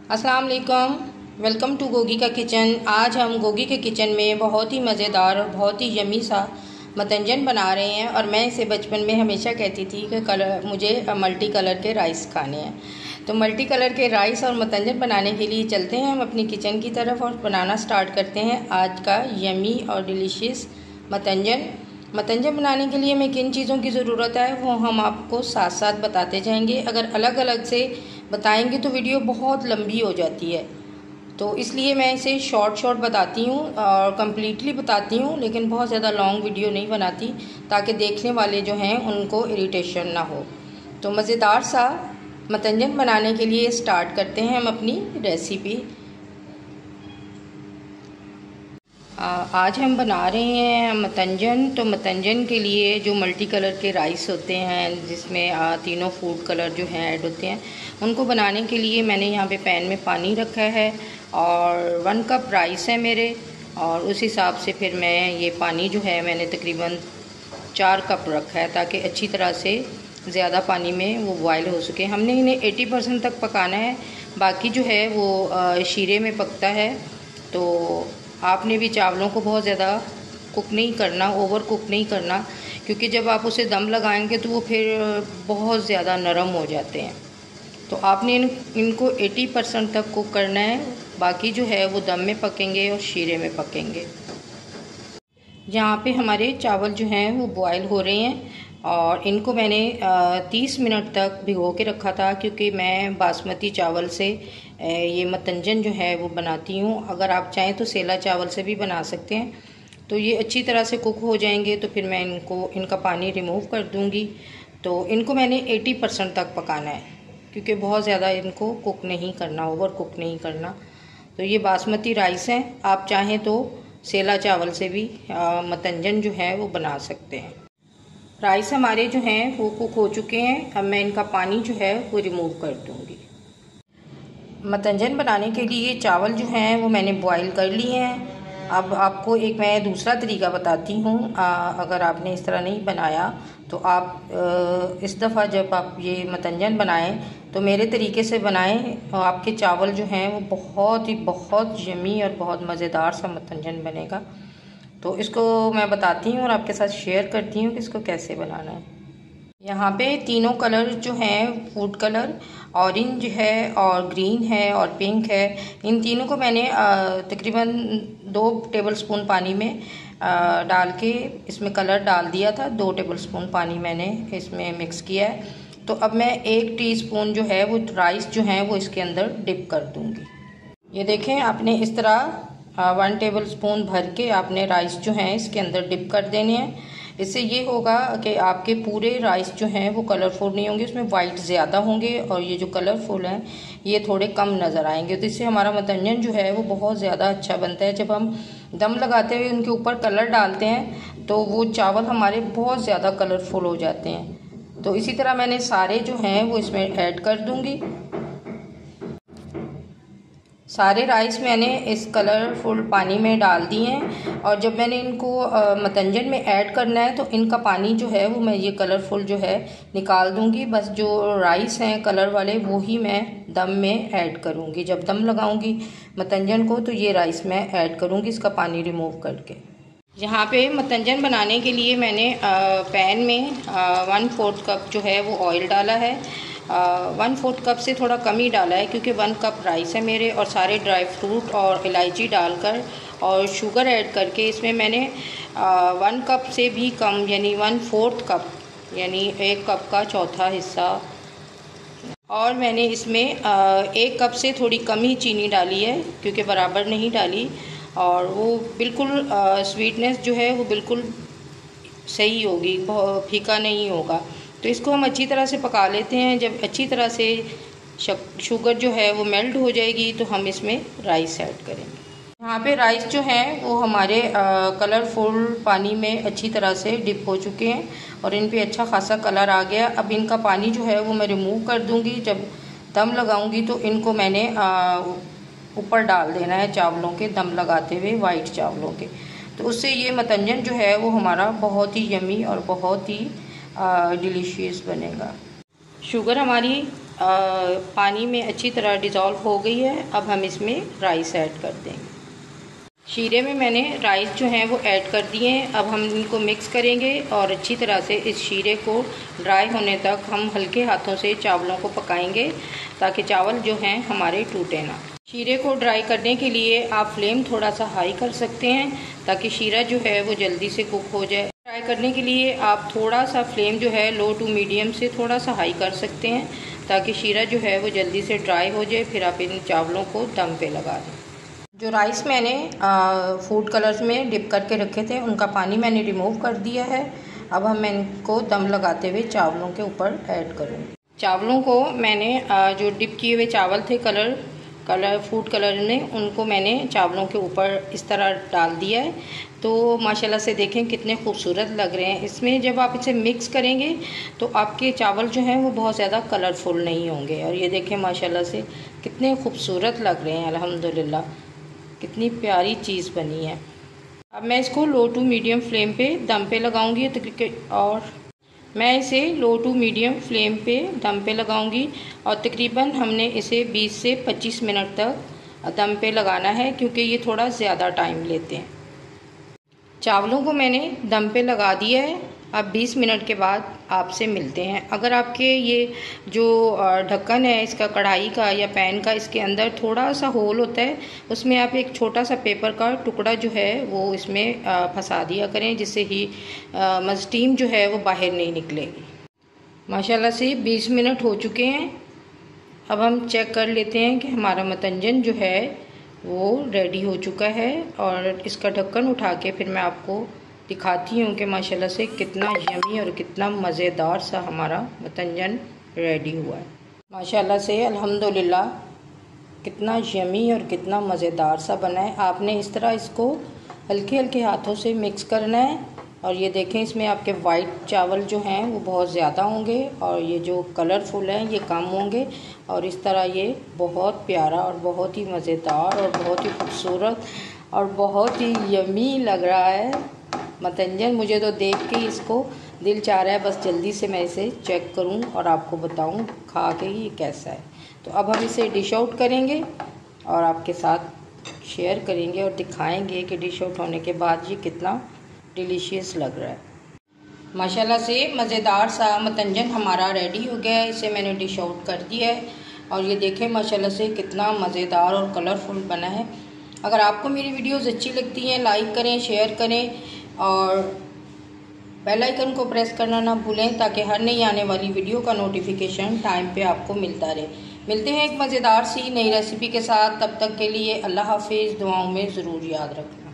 अस्सलाम वालेकुम, welcome to Gogi का किचन। आज हम गोगी के किचन में बहुत ही मज़ेदार और बहुत ही यमी सा मतंजन बना रहे हैं। और मैं इसे बचपन में हमेशा कहती थी कि मुझे मल्टी कलर के राइस खाने हैं। तो मल्टी कलर के राइस और मतंजन बनाने के लिए चलते हैं हम अपनी किचन की तरफ और बनाना स्टार्ट करते हैं आज का यमी और डिलीशियस मतंजन बनाने के लिए हमें किन चीज़ों की ज़रूरत है वो हम आपको साथ साथ बताते जाएंगे। अगर अलग अलग से बताएंगे तो वीडियो बहुत लंबी हो जाती है, तो इसलिए मैं इसे शॉर्ट बताती हूँ और कम्प्लीटली बताती हूँ, लेकिन बहुत ज़्यादा लॉन्ग वीडियो नहीं बनाती ताकि देखने वाले जो हैं उनको इरिटेशन ना हो। तो मज़ेदार सा मतंजन बनाने के लिए स्टार्ट करते हैं हम अपनी रेसिपी। आज हम बना रहे हैं मतंजन। तो मतंजन के लिए जो मल्टी कलर के राइस होते हैं जिसमें तीनों फूड कलर जो हैं ऐड होते हैं, उनको बनाने के लिए मैंने यहाँ पे पैन में पानी रखा है और 1 कप राइस है मेरे, और उस हिसाब से फिर मैं ये पानी जो है मैंने तकरीबन 4 कप रखा है ताकि अच्छी तरह से ज़्यादा पानी में वो बॉयल हो सके। हमने इन्हें 80% तक पकाना है, बाकी जो है वो शीरे में पकता है। तो आपने भी चावलों को बहुत ज़्यादा कुक नहीं करना, ओवर कुक नहीं करना, क्योंकि जब आप उसे दम लगाएंगे तो वो फिर बहुत ज़्यादा नरम हो जाते हैं। तो आपने इनको 80% तक कुक करना है, बाकी जो है वो दम में पकेंगे और शीरे में पकेंगे। यहाँ पे हमारे चावल जो हैं वो बॉयल हो रहे हैं और इनको मैंने 30 मिनट तक भिगो के रखा था, क्योंकि मैं बासमती चावल से ये मतंजन जो है वो बनाती हूँ। अगर आप चाहें तो सेला चावल से भी बना सकते हैं। तो ये अच्छी तरह से कुक हो जाएंगे तो फिर मैं इनका पानी रिमूव कर दूँगी। तो इनको मैंने 80% तक पकाना है, क्योंकि बहुत ज़्यादा इनको कुक नहीं करना, ओवर कुक नहीं करना। तो ये बासमती राइस हैं, आप चाहें तो सेला चावल से भी मतंजन जो है वो बना सकते हैं। राइस हमारे जो हैं वो कुक हो चुके हैं। अब मैं इनका पानी जो है वो रिमूव कर दूँगी। मतंजन बनाने के लिए चावल जो हैं वो मैंने बॉईल कर लिए हैं। अब आपको एक मैं दूसरा तरीका बताती हूँ। अगर आपने इस तरह नहीं बनाया तो आप इस दफ़ा जब आप ये मतंजन बनाएं तो मेरे तरीके से बनाएं, और आपके चावल जो हैं वो बहुत यमी और बहुत मज़ेदार सा मतंजन बनेगा। तो इसको मैं बताती हूँ और आपके साथ शेयर करती हूँ कि इसको कैसे बनाना है। यहाँ पे तीनों कलर जो हैं, फूड कलर ऑरेंज है और ग्रीन है और पिंक है, इन तीनों को मैंने तकरीबन 2 टेबलस्पून पानी में डाल के इसमें कलर डाल दिया था। 2 टेबलस्पून पानी मैंने इसमें मिक्स किया है। तो अब मैं 1 टीस्पून जो है वो राइस जो है वो इसके अंदर डिप कर दूँगी। ये देखें, आपने इस तरह 1 टेबलस्पून भर के आपने राइस जो हैं इसके अंदर डिप कर देने हैं। इससे ये होगा कि आपके पूरे राइस जो हैं वो कलरफुल नहीं होंगे, उसमें वाइट ज़्यादा होंगे और ये जो कलरफुल हैं ये थोड़े कम नज़र आएंगे। तो इससे हमारा मतंजन जो है वो बहुत ज़्यादा अच्छा बनता है। जब हम दम लगाते हुए उनके ऊपर कलर डालते हैं तो वो चावल हमारे बहुत ज़्यादा कलरफुल हो जाते हैं। तो इसी तरह मैंने सारे जो हैं वो इसमें ऐड कर दूँगी। सारे राइस मैंने इस कलरफुल पानी में डाल दिए हैं, और जब मैंने इनको मतंजन में ऐड करना है तो इनका पानी जो है वो मैं ये कलरफुल जो है निकाल दूंगी। बस जो राइस हैं कलर वाले वो ही मैं दम में ऐड करूंगी। जब दम लगाऊंगी मतंजन को तो ये राइस मैं ऐड करूंगी इसका पानी रिमूव करके। यहाँ पे मतंजन बनाने के लिए मैंने पैन में 1/4 कप जो है वो ऑयल डाला है। 1/4 कप से थोड़ा कम ही डाला है, क्योंकि 1 कप राइस है मेरे, और सारे ड्राई फ्रूट और इलायची डालकर और शुगर ऐड करके इसमें मैंने 1 कप से भी कम यानी 1/4 कप यानी 1 कप का चौथा हिस्सा, और मैंने इसमें 1 कप से थोड़ी कम ही चीनी डाली है, क्योंकि बराबर नहीं डाली। और वो बिल्कुल स्वीटनेस जो है वो बिल्कुल सही होगी, बहुत फीका नहीं होगा। तो इसको हम अच्छी तरह से पका लेते हैं। जब अच्छी तरह से शुगर जो है वो मेल्ट हो जाएगी तो हम इसमें राइस ऐड करेंगे। यहाँ पे राइस जो हैं वो हमारे कलरफुल पानी में अच्छी तरह से डिप हो चुके हैं और इन पे अच्छा खासा कलर आ गया। अब इनका पानी जो है वो मैं रिमूव कर दूँगी। जब दम लगाऊँगी तो इनको मैंने ऊपर डाल देना है चावलों के, दम लगाते हुए वाइट चावलों के। तो उससे ये मतंजन जो है वो हमारा बहुत ही यमी और बहुत ही डिलीशियस बनेगा। शुगर हमारी पानी में अच्छी तरह डिज़ोल्व हो गई है। अब हम इसमें राइस ऐड कर देंगे। शीरे में मैंने राइस जो हैं वो ऐड कर दिए हैं। अब हम इनको मिक्स करेंगे और अच्छी तरह से इस शीरे को ड्राई होने तक हम हल्के हाथों से चावलों को पकाएंगे ताकि चावल जो हैं हमारे टूटे ना। शीरे को ड्राई करने के लिए आप फ्लेम थोड़ा सा हाई कर सकते हैं ताकि शीरा जो है वो जल्दी से कुक हो जाए। ड्राई करने के लिए आप थोड़ा सा फ्लेम जो है लो टू मीडियम से थोड़ा सा हाई कर सकते हैं ताकि शीरा जो है वो जल्दी से ड्राई हो जाए। फिर आप इन चावलों को दम पे लगा दें। जो राइस मैंने फूड कलर्स में डिप करके रखे थे उनका पानी मैंने रिमूव कर दिया है। अब हम इनको दम लगाते हुए चावलों के ऊपर ऐड करूँगी। चावलों को मैंने जो डिप किए हुए चावल थे फूड कलर में, उनको मैंने चावलों के ऊपर इस तरह डाल दिया है। तो माशाल्लाह से देखें कितने खूबसूरत लग रहे हैं। इसमें जब आप इसे मिक्स करेंगे तो आपके चावल जो हैं वो बहुत ज़्यादा कलरफुल नहीं होंगे। और ये देखें माशाल्लाह से कितने खूबसूरत लग रहे हैं। अल्हम्दुलिल्लाह कितनी प्यारी चीज़ बनी है। अब मैं इसको लो टू मीडियम फ्लेम पे दम पे लगाऊंगी और मैं इसे लो टू मीडियम फ्लेम पे दम पे लगाऊंगी और तकरीबन हमने इसे 20 से 25 मिनट तक दम पे लगाना है क्योंकि ये थोड़ा ज़्यादा टाइम लेते हैं। चावलों को मैंने दम पे लगा दिया है। अब 20 मिनट के बाद आपसे मिलते हैं। अगर आपके ये जो ढक्कन है इसका कढ़ाई का या पैन का, इसके अंदर थोड़ा सा होल होता है, उसमें आप एक छोटा सा पेपर का टुकड़ा जो है वो इसमें फंसा दिया करें जिससे ही स्टीम जो है वो बाहर नहीं निकलेगी। माशाल्लाह से 20 मिनट हो चुके हैं। अब हम चेक कर लेते हैं कि हमारा मतंजन जो है वो रेडी हो चुका है और इसका ढक्कन उठा के फिर मैं आपको दिखाती हूँ कि माशाल्लाह से कितना यमी और कितना मज़ेदार सा हमारा मतंजन रेडी हुआ है। माशाल्लाह से अल्हम्दुलिल्लाह कितना यमी और कितना मज़ेदार सा बना है। आपने इस तरह इसको हल्के हल्के हाथों से मिक्स करना है और ये देखें इसमें आपके वाइट चावल जो हैं वो बहुत ज़्यादा होंगे और ये जो कलरफुल हैं ये कम होंगे। और इस तरह ये बहुत प्यारा और बहुत ही मज़ेदार और बहुत ही खूबसूरत और बहुत ही यमी लग रहा है मतंजन। मुझे तो देख के इसको दिल चाह रहा है बस जल्दी से मैं इसे चेक करूं और आपको बताऊं खा के ये कैसा है। तो अब हम इसे डिश आउट करेंगे और आपके साथ शेयर करेंगे और दिखाएंगे कि डिश आउट होने के बाद ये कितना डिलीशियस लग रहा है। माशाल्लाह से मज़ेदार सा मतंजन हमारा रेडी हो गया है। इसे मैंने डिश आउट कर दिया है और ये देखें माशाल्लाह से कितना मज़ेदार और कलरफुल बना है। अगर आपको मेरी वीडियोस अच्छी लगती हैं लाइक करें, शेयर करें और बेल आइकन को प्रेस करना ना भूलें ताकि हर नई आने वाली वीडियो का नोटिफिकेशन टाइम पे आपको मिलता रहे। मिलते हैं एक मज़ेदार सी नई रेसिपी के साथ। तब तक के लिए अल्लाह हाफिज़। दुआओं में ज़रूर याद रखना।